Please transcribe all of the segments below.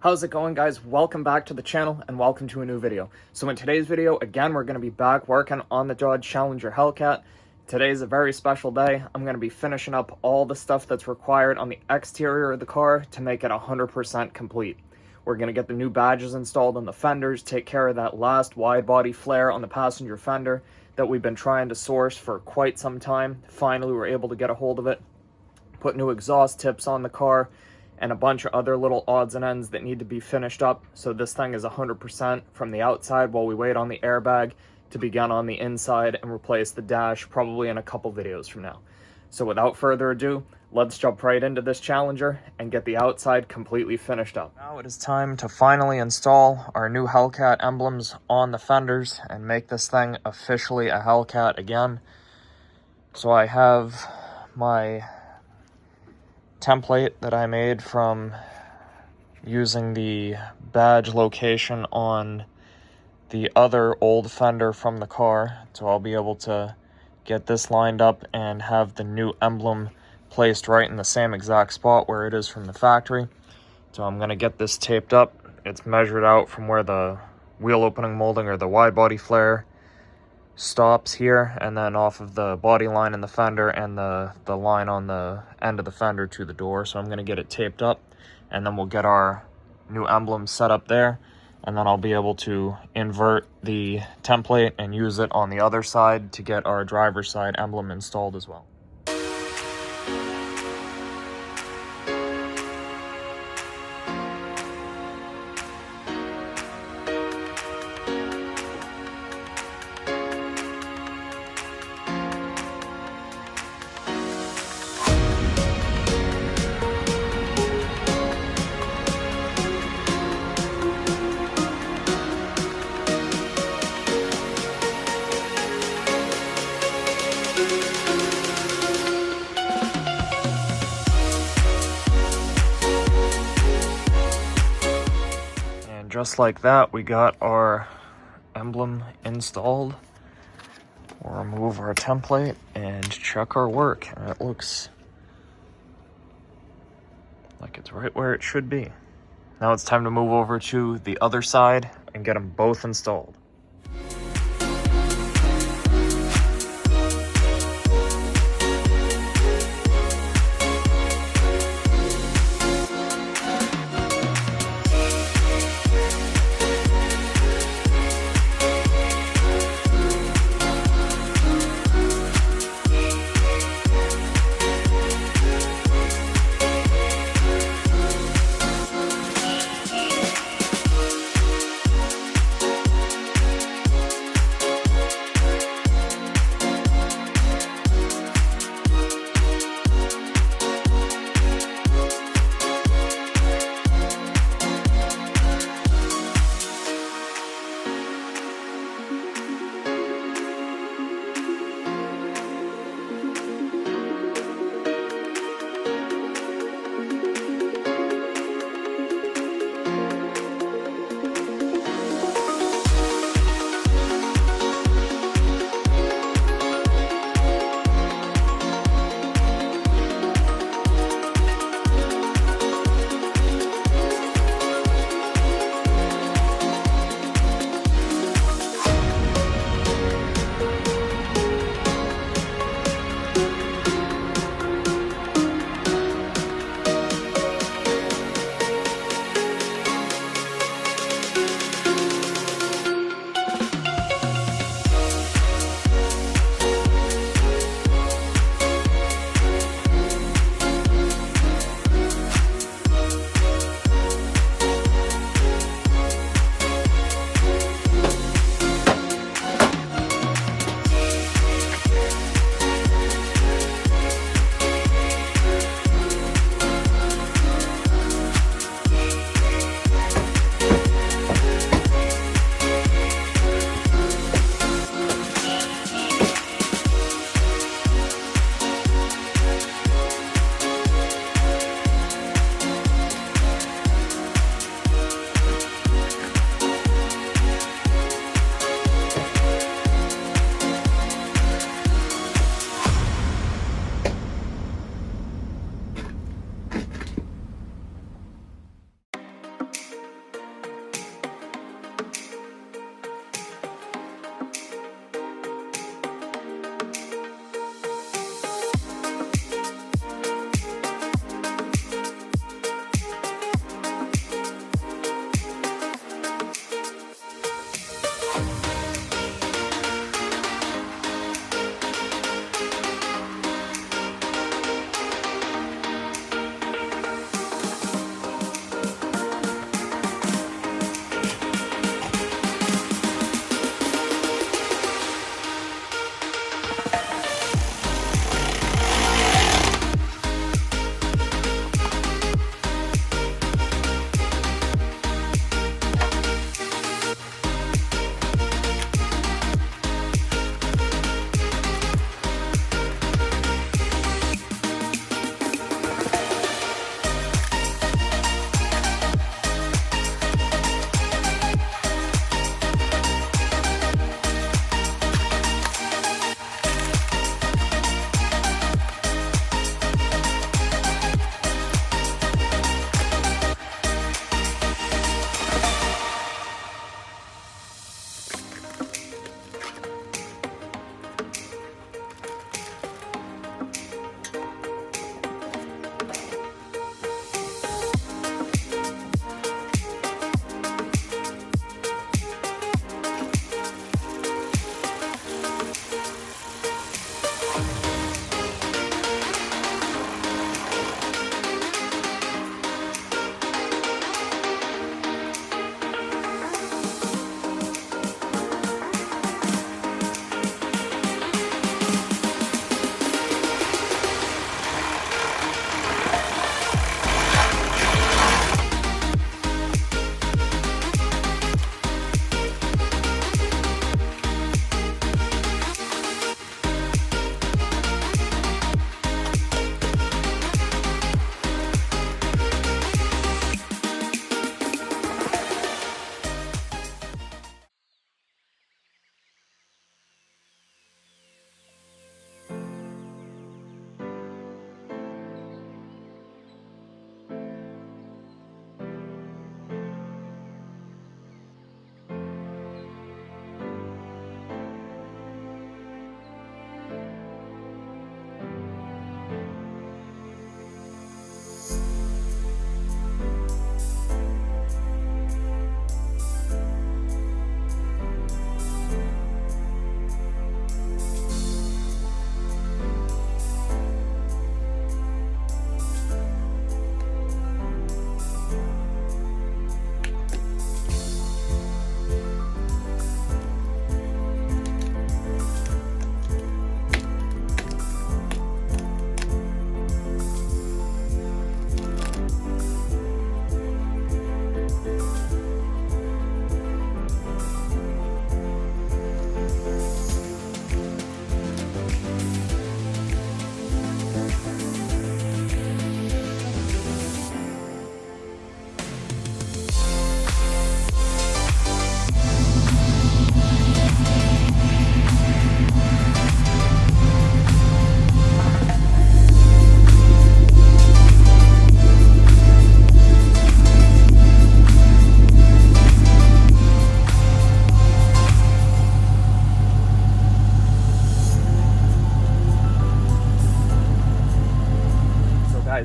How's it going, guys? Welcome back to the channel and welcome to a new video. So in today's video, again, we're going to be back working on the Dodge Challenger Hellcat. Today's a very special day. I'm going to be finishing up all the stuff that's required on the exterior of the car to make it 100% complete. We're going to get the new badges installed on the fenders, take care of that last wide body flare on the passenger fender that we've been trying to source for quite some time. Finally, we're able to get a hold of it. Put new exhaust tips on the car, and a bunch of other little odds and ends that need to be finished up. So this thing is 100% from the outside while we wait on the airbag to begin on the inside and replace the dash probably in a couple videos from now. So without further ado, let's jump right into this Challenger and get the outside completely finished up. Now it is time to finally install our new Hellcat emblems on the fenders and make this thing officially a Hellcat again. So I have my template that I made from using the badge location on the other old fender from the car. So I'll be able to get this lined up and have the new emblem placed right in the same exact spot where it is from the factory. So I'm going to get this taped up. It's measured out from where the wheel opening molding or the wide body flare stops here, and then off of the body line in the fender and the line on the end of the fender to the door. So I'm going to get it taped up, and then we'll get our new emblem set up there, and then I'll be able to invert the template and use it on the other side to get our driver's side emblem installed as well. Just like that, we got our emblem installed. We'll remove our template and check our work. And it looks like it's right where it should be. Now it's time to move over to the other side and get them both installed.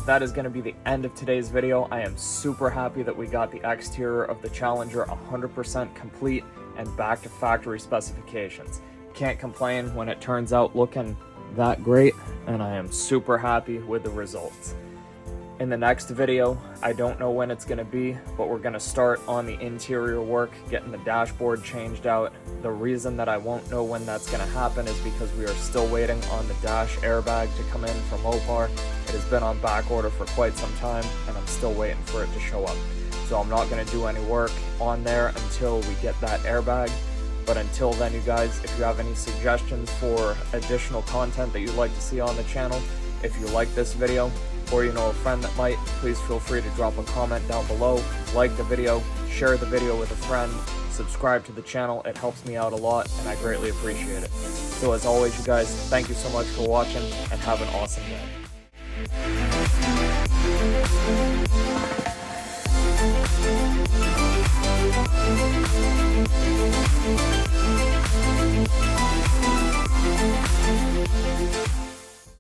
guys, that is going to be the end of today's video. I am super happy that we got the exterior of the Challenger 100% complete and back to factory specifications. Can't complain when it turns out looking that great, and I am super happy with the results. In the next video, I don't know when it's going to be, but we're going to start on the interior work, getting the dashboard changed out. The reason that I won't know when that's going to happen is because we are still waiting on the dash airbag to come in from Mopar. It has been on back order for quite some time, and I'm still waiting for it to show up. So I'm not going to do any work on there until we get that airbag. But until then, you guys, if you have any suggestions for additional content that you'd like to see on the channel, if you like this video, or you know a friend that might, please feel free to drop a comment down below, like the video, share the video with a friend, subscribe to the channel. It helps me out a lot, and I greatly appreciate it. So as always, you guys, thank you so much for watching, and have an awesome day.